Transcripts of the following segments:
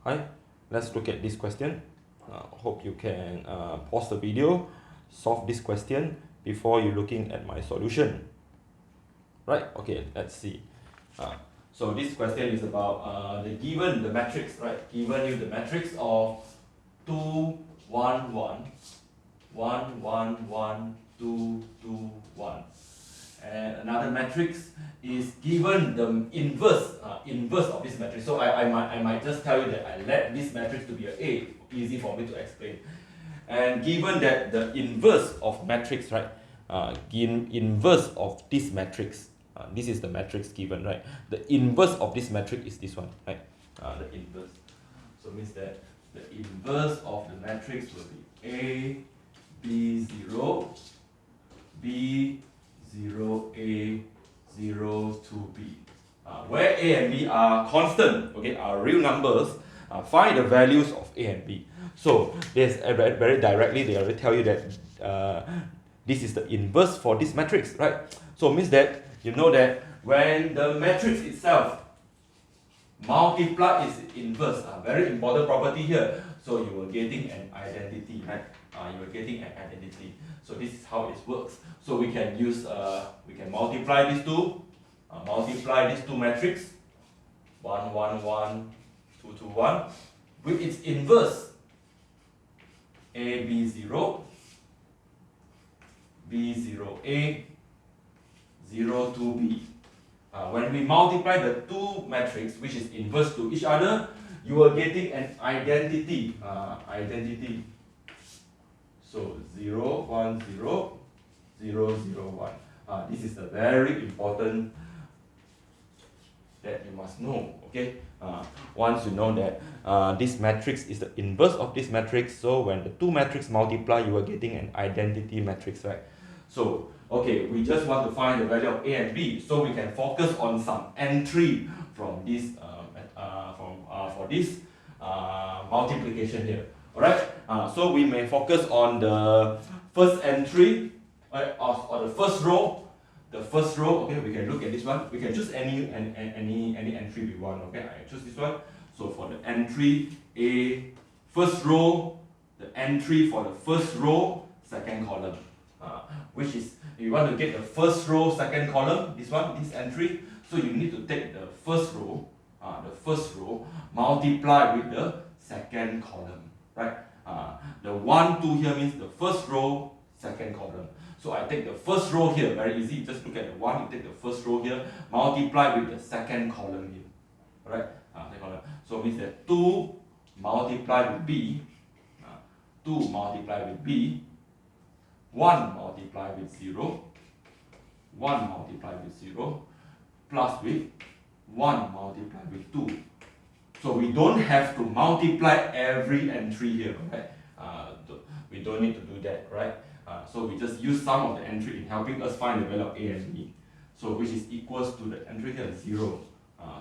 Hi, let's look at this question. Hope you can pause the video, solve this question before you looking at my solution. Right, okay, let's see. So this question is about given the matrix, right? Given you the matrix of 2, 1, 1, 1, 1, 1, 2, 2, 1. And another matrix is given the inverse of this matrix. So I might just tell you that I let this matrix to be a A, easy for me to explain. And given that the inverse of matrix, right? Inverse of this matrix, this is the matrix given, right? The inverse of this matrix is this one, right? The inverse. So means that the inverse of the matrix will be A, B0, B, 0, A, 0, 2B. Where A and B are constant, okay, are real numbers, find the values of A and B. So there's very directly, they already tell you that this is the inverse for this matrix, right? So it means that you know that when the matrix itself multiply its inverse, very important property here. So you are getting an identity, right? You are getting an identity. So this is how it works. So we can use we can multiply these two matrix 1, 1, 1, 2, 2, 1 with its inverse A, B, 0, B, 0, A, 0, 2, B. When we multiply the two matrix which is inverse to each other, you are getting an identity. So 0, 1, 0, 0, 0, 1. This is the very important that you must know. Okay. Once you know that this matrix is the inverse of this matrix, so when the two matrix multiply, you are getting an identity matrix, right? So okay, we just want to find the value of A and B, so we can focus on some entry from this for this multiplication here. Alright, so we may focus on the first entry, or the first row. The first row, okay, we can look at this one. We can choose any entry we want. Okay, I choose this one. So for the entry A, first row, the entry for the first row, second column. Which is, if you want to get the first row, second column, this one, this entry, so you need to take the first row, multiply with the second column, right? The 1, 2 here means the first row, second column. So I take the first row here, very easy, just look at the 1, you take the first row here, multiply with the second column here, alright? So it means that 2 multiply with B, 2 multiply with B, 1 multiply with 0, 1 multiply with 0, plus with 1 multiply with 2. So we don't have to multiply every entry here, right? We don't need to do that, right? So we just use sum of the entry in helping us find the value of A and B. So which is equals to the entry here 0.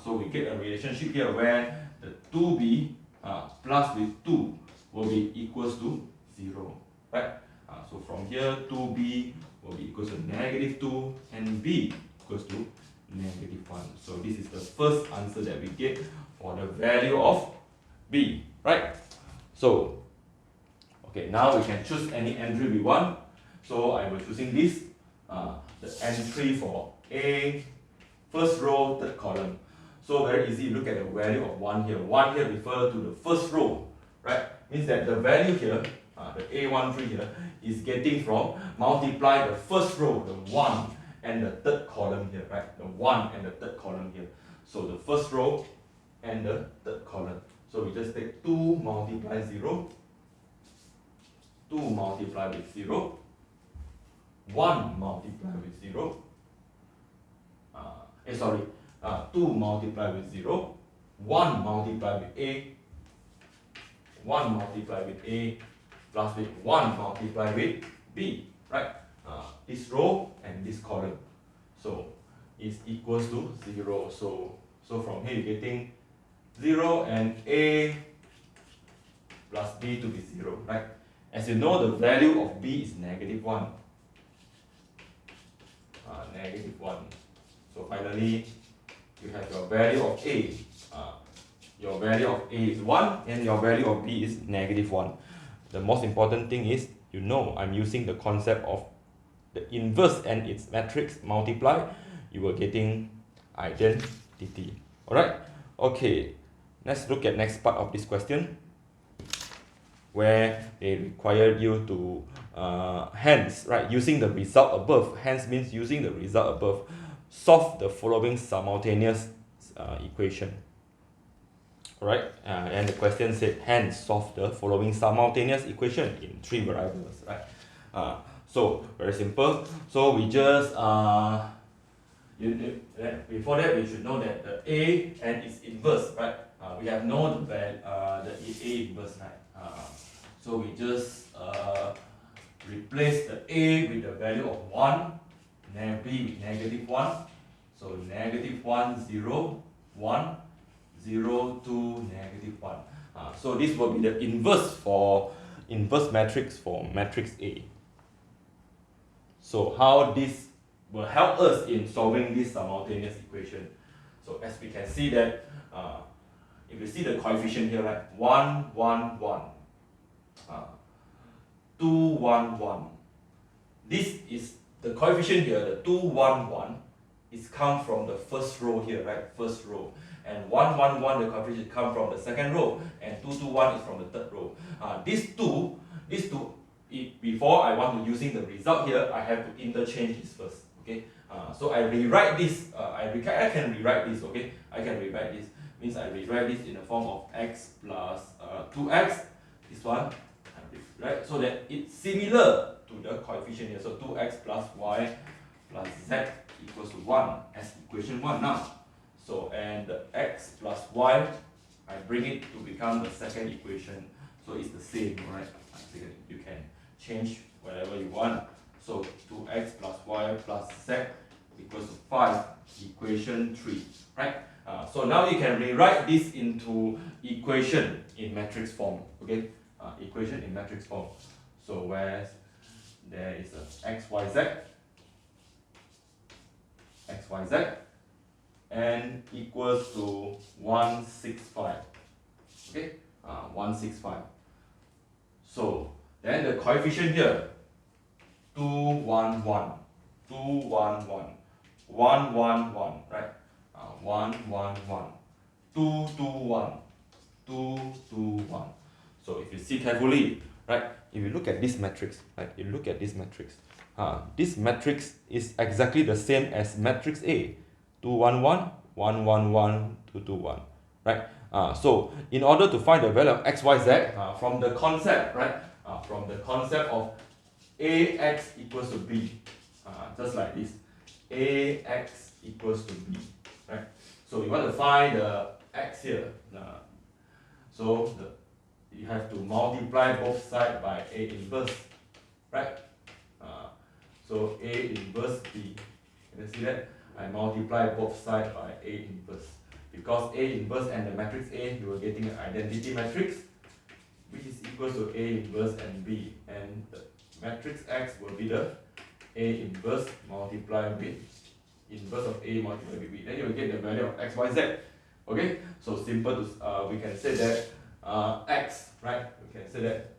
So we get a relationship here where the 2B plus with 2 will be equals to 0, right? So from here 2B will be equals to -2 and B equals to -1. So this is the first answer that we get for the value of B, right? So okay, now we can choose any entry we want. So I was choosing this, the entry for A, first row, third column. So very easy, look at the value of 1 here. 1 here refers to the first row, right? Means that the value here, the A13 here, is getting from multiply the first row, the 1 and the third column here, right? The 1 and the third column here. So the first row and the third column. So we just take 2 multiply 0, 2 multiply with 0, 1 multiply with 0, 2 multiply with 0, 1 multiply with A, 1 multiply with A, plus with 1 multiply with B, right? This row and this column. So is equals to 0. So from here you're getting 0 and A plus B to be 0, right? As you know, the value of B is -1. -1. So finally, you have your value of A. your value of A is 1 and your value of B is -1. The most important thing is, you know, I'm using the concept of the inverse and its matrix multiply, you are getting identity. Alright, okay, let's look at next part of this question, where they require you to hence, right, using the result above, hence means using the result above, solve the following simultaneous equation. Alright, and the question said hence solve the following simultaneous equation in 3 variables, right? So very simple. So we just before that we should know that the A and its inverse, right? We have known that the A inverse, right? So we just replace the A with the value of 1, B with -1. So -1, 0, 1, 0, 2, -1. So this will be the inverse matrix for matrix A. So how this will help us in solving this simultaneous equation. So as we can see that, if you see the coefficient here, right, 1, 1, 1, 2, 1, 1. This is the coefficient here, the 2, 1, 1, is come from the first row here, right, first row. And 1, 1, 1, the coefficient come from the second row, and 2, 2, 1 is from the third row. These two, before I want to using the result here, I have to interchange this first. Okay, so I rewrite this. I can rewrite this. Okay, I can rewrite this. Means I rewrite this in the form of x plus 2x. This one, right? So that it's similar to the coefficient here. So 2x plus y plus z equals to 1 as equation 1 now. So and the x plus y, I bring it to become the second equation. So it's the same, right? You can change whatever you want. So 2x plus y plus z equals to 5, equation 3, right? So now you can rewrite this into equation in matrix form, okay? Equation in matrix form. So where there is a x, y, z, and equals to 165, okay? 165. So then the coefficient here, 2, 1, 1, 2, 1, 1, 1, 1, 1, right? 1, 1, 1, 2, 2, 1, 2, 2, 1. So if you see carefully, right? If you look at this matrix, right? You look at this matrix. This matrix is exactly the same as matrix A, 2, 1, 1, 1, 1, 1, 2, 2, 1, right? So in order to find the value of x, y, z, from the concept, right? From the concept of ax equals to b, just like this, ax equals to b, right? So you want to find the x here. So you have to multiply both sides by A inverse, right? So A inverse B. Can you see that? I multiply both sides by A inverse. Because A inverse and the matrix A, you are getting an identity matrix, which is equal to A inverse and B. And the matrix X will be the A inverse multiplied with inverse of A multiplied with B. Then you will get the value of x, y, z. Okay? So simple to, we can say that x, right? We can say that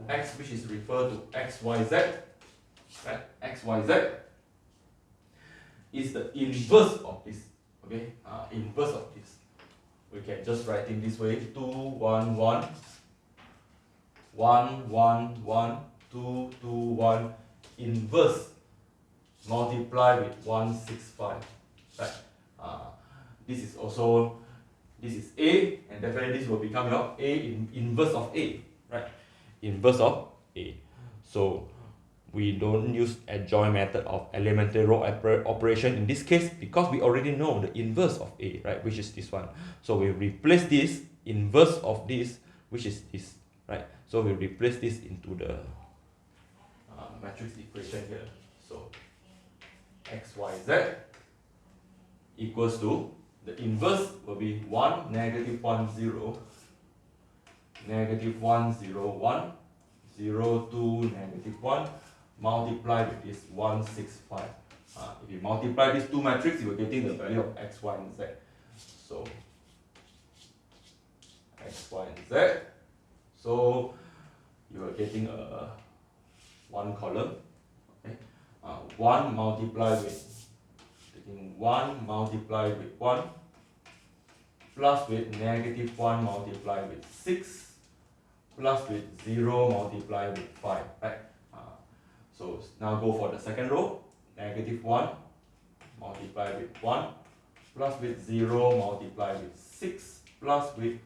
x, which is referred to x, y, z, right? X, y, z is the inverse of this. Okay? Inverse of this. We can just write it this way: 2, 1, 1, 1, 1, 1, 2, 2, 1, inverse multiply with 165. Right? This is also, this is A, and definitely this will become your A inverse of A, right? Inverse of A. So we don't use adjoint method of elementary row operation in this case because we already know the inverse of A, right? Which is this one. So we replace this inverse of this, which is this, right? So we replace this into the matrix equation here. So x, y, z equals to, the inverse will be 1, -1, 0, -1, 0, 1, 0, 2, -1, multiply with this 165. If you multiply these two matrices, you are getting the value of x, y, and z. So y, and z. So you are getting one column. Okay, 1 multiplied with, taking 1 multiplied with 1 plus with -1 multiplied with 6 plus with 0 multiplied with 5, right? So now go for the second row, -1 multiplied with 1 plus with 0 multiplied with 6 plus with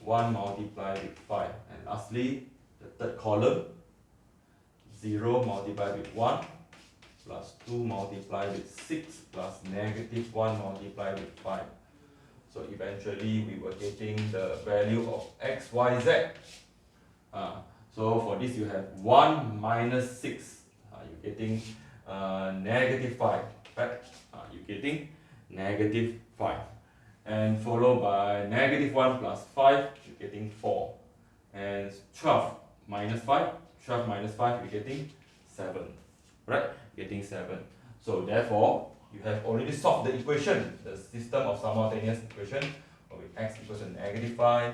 1 multiplied with 5. And lastly, the third column, 0 multiplied with 1 plus 2 multiplied with 6 plus -1 multiplied with 5. So eventually we were getting the value of x, y, z. So for this you have 1 minus 6. You're getting -5, right? You're getting -5. And followed by -1 plus 5, you're getting 4. And 12 minus 5, 12 minus 5, you're getting 7. Right? Getting 7. So therefore, you have already solved the equation, the system of simultaneous equation, with x equals to -5,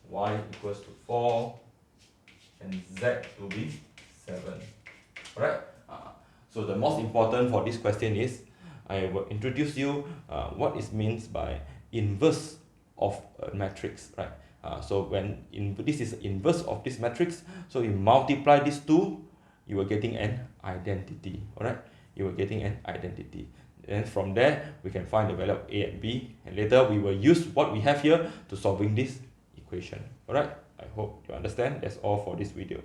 y equals to 4, and z to be 7. Alright? So the most important for this question is, I will introduce you what it means by inverse of a matrix, right? So when this is inverse of this matrix, so you multiply these two, you are getting an identity. Alright? You are getting an identity. And from there, we can find the value of a and b, and later we will use what we have here to solving this equation. Alright? I hope you understand. That's all for this video.